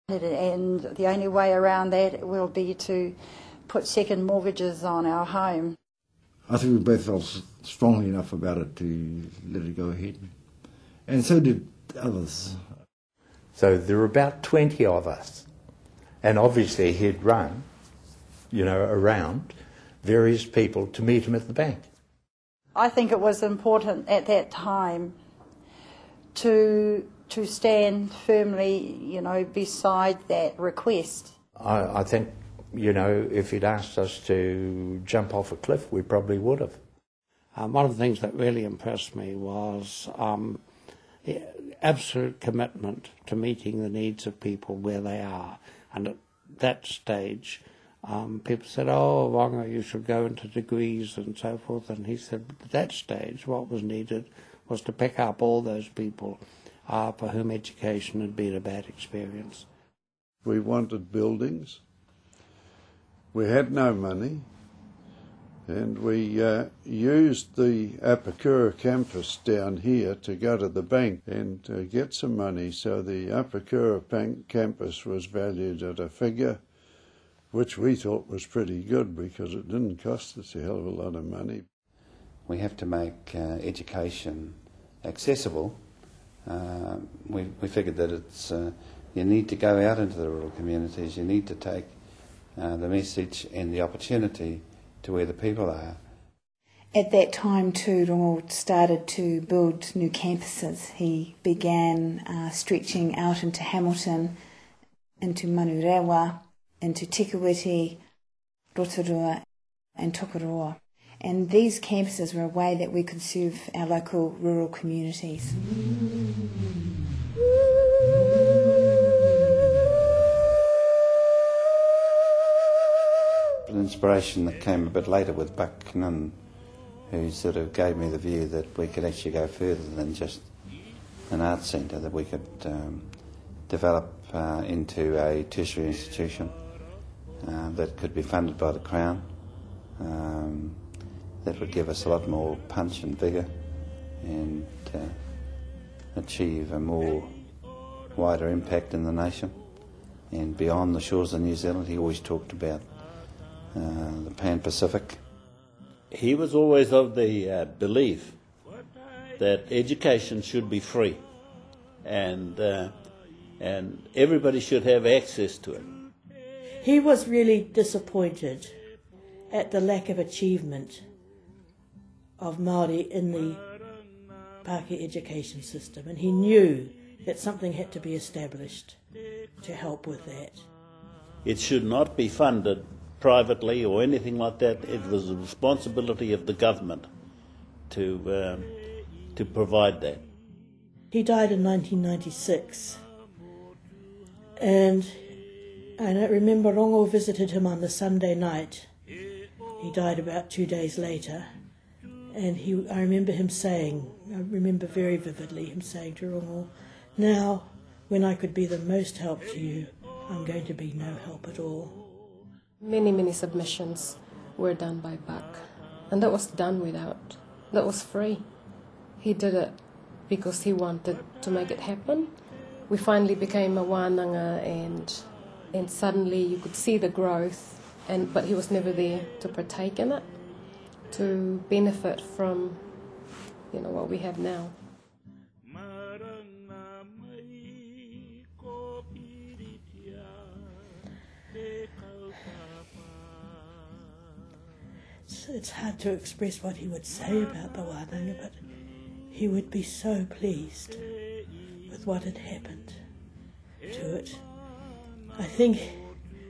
And the only way around that will be to put second mortgages on our home. I think we both felt strongly enough about it to let it go ahead. And so did others. So there were about 20 of us. And obviously he'd run, around various people to meet him at the bank. I think it was important at that time to stand firmly, beside that request. I think, if he'd asked us to jump off a cliff, we probably would have. One of the things that really impressed me was the absolute commitment to meeting the needs of people where they are. And at that stage, people said, "Oh, Wānanga, you should go into degrees and so forth." And he said, at that stage, what was needed was to pick up all those people for whom education had been a bad experience. We wanted buildings. We had no money, and we used the Aotearoa campus down here to go to the bank and get some money. So the Aotearoa bank campus was valued at a figure which we thought was pretty good because it didn't cost us a hell of a lot of money. We have to make education accessible. We figured that it's you need to go out into the rural communities, you need to take the message and the opportunity to where the people are. At that time too, Rongo started to build new campuses. He began stretching out into Hamilton, into Manurewa, into Tikawiti, Rotorua and Tokeroa. And these campuses were a way that we could serve our local rural communities. An inspiration that came a bit later with Buck Nun, who sort of gave me the view that we could actually go further than just an arts centre, that we could develop into a tertiary institution that could be funded by the Crown, that would give us a lot more punch and vigour and achieve a more wider impact in the nation and beyond the shores of New Zealand. He always talked about the Pan-Pacific. He was always of the belief that education should be free and everybody should have access to it. He was really disappointed at the lack of achievement of Māori in the Pākehā education system, and he knew that something had to be established to help with that. It should not be funded privately or anything like that. It was the responsibility of the government to provide that. He died in 1996, and I remember Rongo visited him on the Sunday night. He died about 2 days later, and I remember very vividly him saying to Rongo, "Now, when I could be the most help to you, I'm going to be no help at all." Many submissions were done by Buck, and that was that was free. He did it because he wanted to make it happen. We finally became a wānanga, and suddenly you could see the growth, but he was never there to partake in it, to benefit from what we have now. It's hard to express what he would say about the wānanga, but he would be so pleased with what had happened to it. I think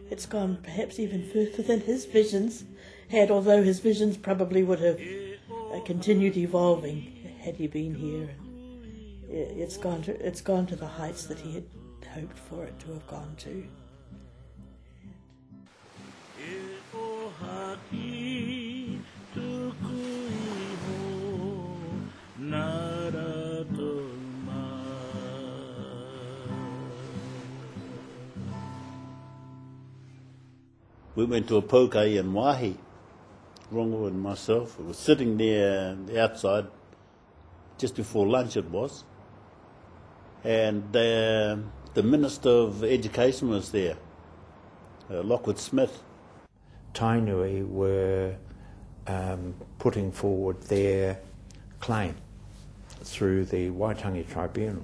it's gone perhaps even further than his visions had, although his visions probably would have continued evolving had he been here. It's gone to the heights that he had hoped for it to have gone to. We went to a poke in Wāhi, Rongo and myself. We were sitting there outside, just before lunch it was, and The Minister of Education was there, Lockwood Smith. Tainui were putting forward their claim through the Waitangi Tribunal.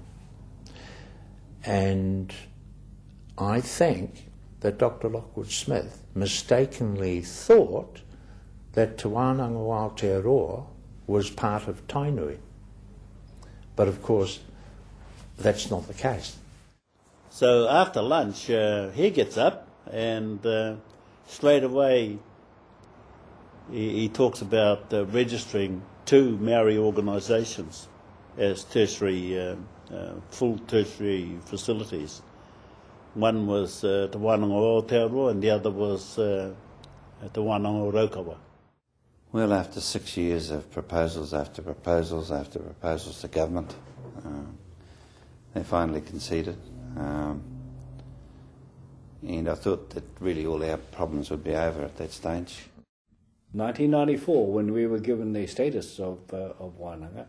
And I think that Dr. Lockwood Smith mistakenly thought that Te Wānanga o Aotearoa was part of Tainui. But of course, that's not the case. So after lunch, he gets up and straight away he talks about registering 2 Maori organisations as tertiary, full tertiary facilities. One was Te Wānanga o Aotearoa and the other was Te Wānanga o Raukawa. Well, after 6 years of proposals after proposals after proposals to government, they finally conceded. And I thought that really all our problems would be over at that stage. 1994, when we were given the status of Wānanga,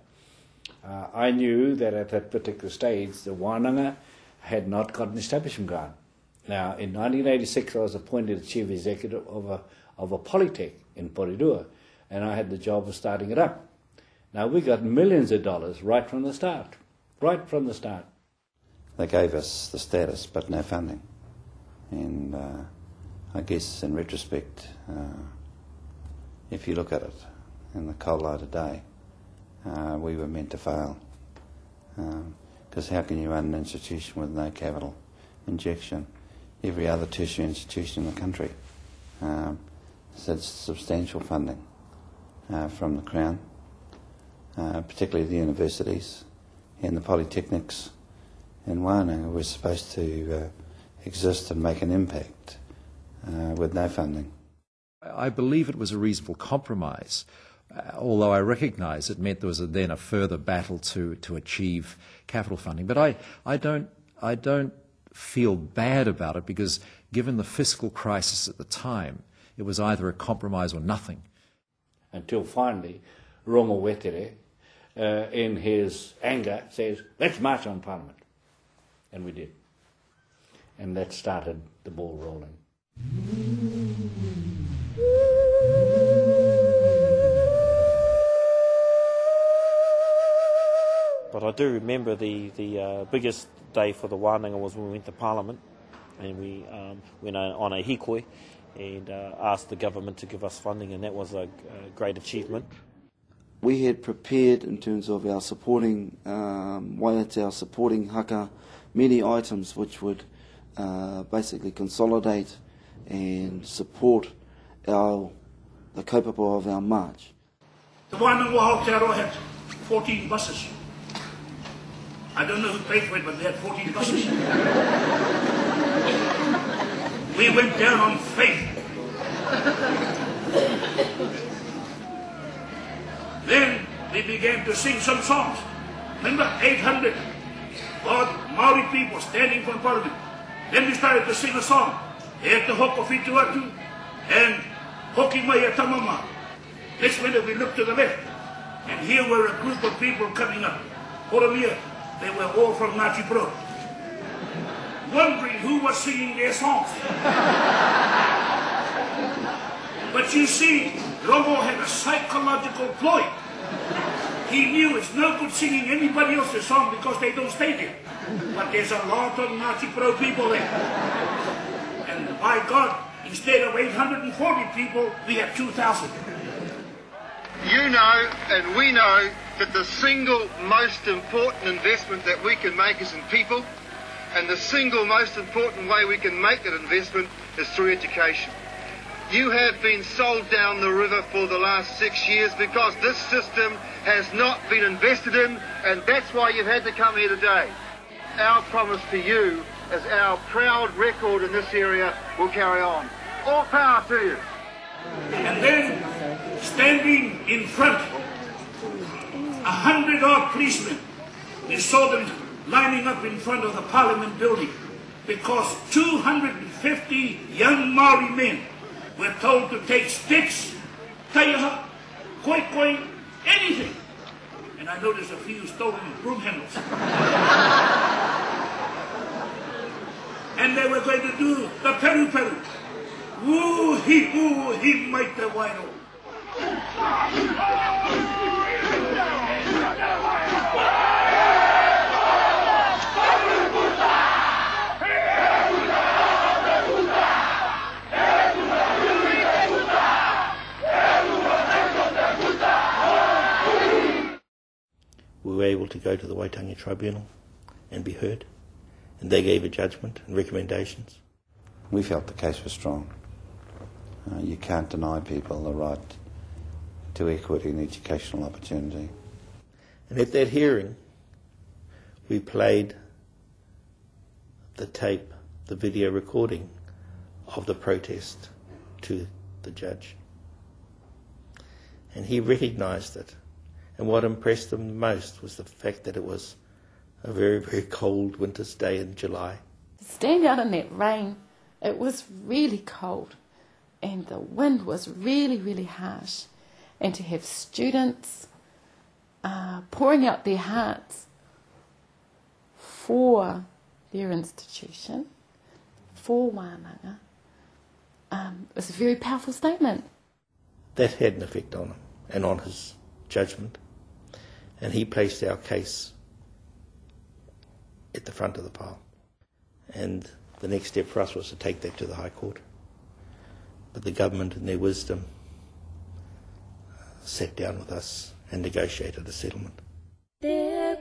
I knew that at that particular stage, the Wānanga had not got an establishment grant. Now, in 1986, I was appointed chief executive of a polytech in Porirua, and I had the job of starting it up. Now, we got millions of dollars right from the start. Right from the start. They gave us the status, but no funding. And I guess in retrospect, if you look at it in the cold light of day, we were meant to fail. Because how can you run an institution with no capital injection? Every other tertiary institution in the country has substantial funding from the Crown, particularly the universities and the polytechnics in Wānanga were supposed to exist and make an impact with no funding. I believe it was a reasonable compromise, although I recognise it meant there was then a further battle to achieve capital funding. But I don't feel bad about it, because given the fiscal crisis at the time, it was either a compromise or nothing. Until finally, Rongo Wetere, in his anger, says, let's march on Parliament. And we did. And that started the ball rolling. But I do remember the biggest day for the Wānanga was when we went to Parliament, and we went on a hikoi and asked the government to give us funding, and that was a great achievement. We had prepared, in terms of our supporting waiata, our supporting haka, many items which would basically consolidate and support the kaupapa of our march. The Wānanga o Aotearoa had 14 buses. I don't know who paid for it, but they had 14 buses. We went down on faith. Then we began to sing some songs. Remember, 800 odd Maori people standing from Parliament. Then we started to sing a song. E te hoko fitu atu and hoki mai e tamama. Next minute we looked to the left, and here were a group of people coming up. Horomia, they were all from Ngāti Pro, wondering who was singing their songs. But you see, Rongo had a psychological ploy. He knew it's no good singing anybody else's song because they don't stay there. But there's a lot of Ngāti Pro people there. And by God, instead of 840 people, we have 2,000. You know, and we know, that the single most important investment that we can make is in people, and the single most important way we can make that investment is through education. You have been sold down the river for the last 6 years because this system has not been invested in, and that's why you've had to come here today. Our promise to you is our proud record in this area will carry on. All power to you. And then, standing in front, 100 odd policemen, we saw them lining up in front of the Parliament building because 250 young Maori men were told to take sticks, taiira, koi, anything. And I noticed a few stolen broom handles. and they were going to do the peru. He might the whānau. We were able to go to the Waitangi Tribunal and be heard, and they gave a judgment and recommendations. We felt the case was strong. You can't deny people the right to equity and educational opportunity. And at that hearing, we played the tape, the video recording of the protest to the judge. And he recognised it. And what impressed him most was the fact that it was a very, very cold winter's day in July. To stand out in that rain, it was really cold. And the wind was really, really harsh. And to have students pouring out their hearts for their institution, for Wānanga, was a very powerful statement. That had an effect on him and on his judgment. And he placed our case at the front of the pile. And the next step for us was to take that to the High Court. But the government, in their wisdom, sat down with us and negotiated a settlement. Kia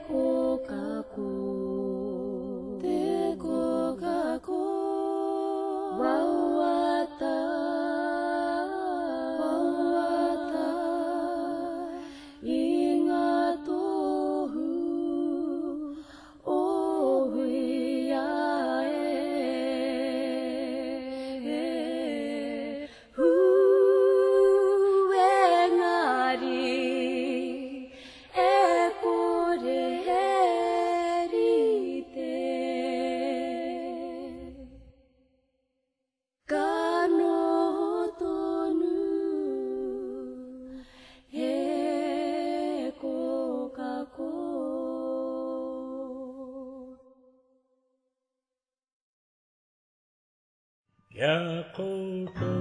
koutou,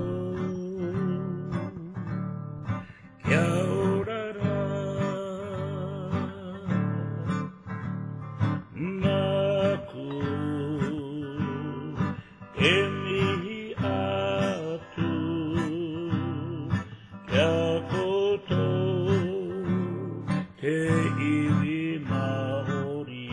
kia orara, naku, e mihi atu, kia koutou, te iwi Māori.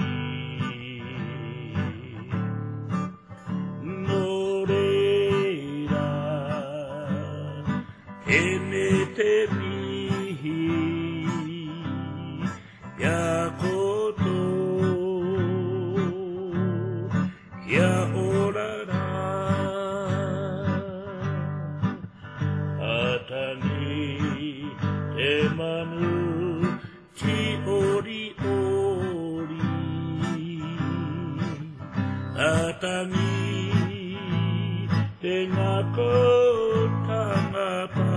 Te mihi, ia koutou, kia orara, atangi te manu, ti ori ori, atangi te ngako tangapa.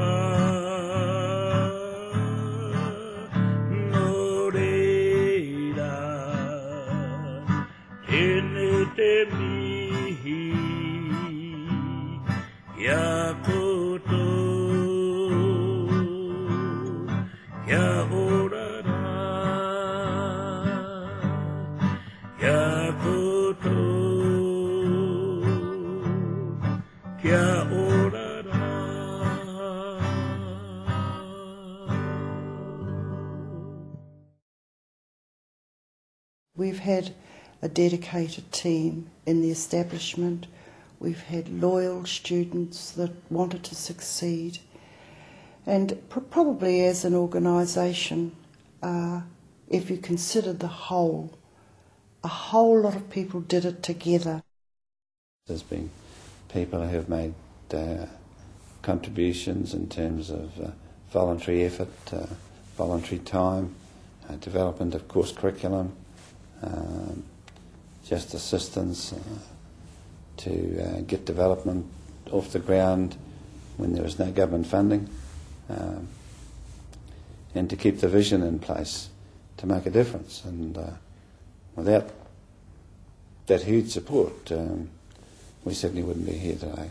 Te mihi, ia koutou, ia orara, ia koutou, ia orara. We've had a dedicated team in the establishment. We've had loyal students that wanted to succeed. And probably as an organisation, if you consider the whole, a whole lot of people did it together. There's been people who have made contributions in terms of voluntary effort, voluntary time, development of course curriculum, just assistance to get development off the ground when there was no government funding, and to keep the vision in place to make a difference. And without that huge support, we certainly wouldn't be here today.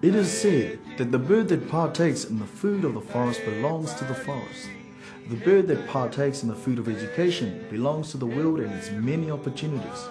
It is said that the bird that partakes in the food of the forest belongs to the forest. The bird that partakes in the food of education belongs to the world and its many opportunities.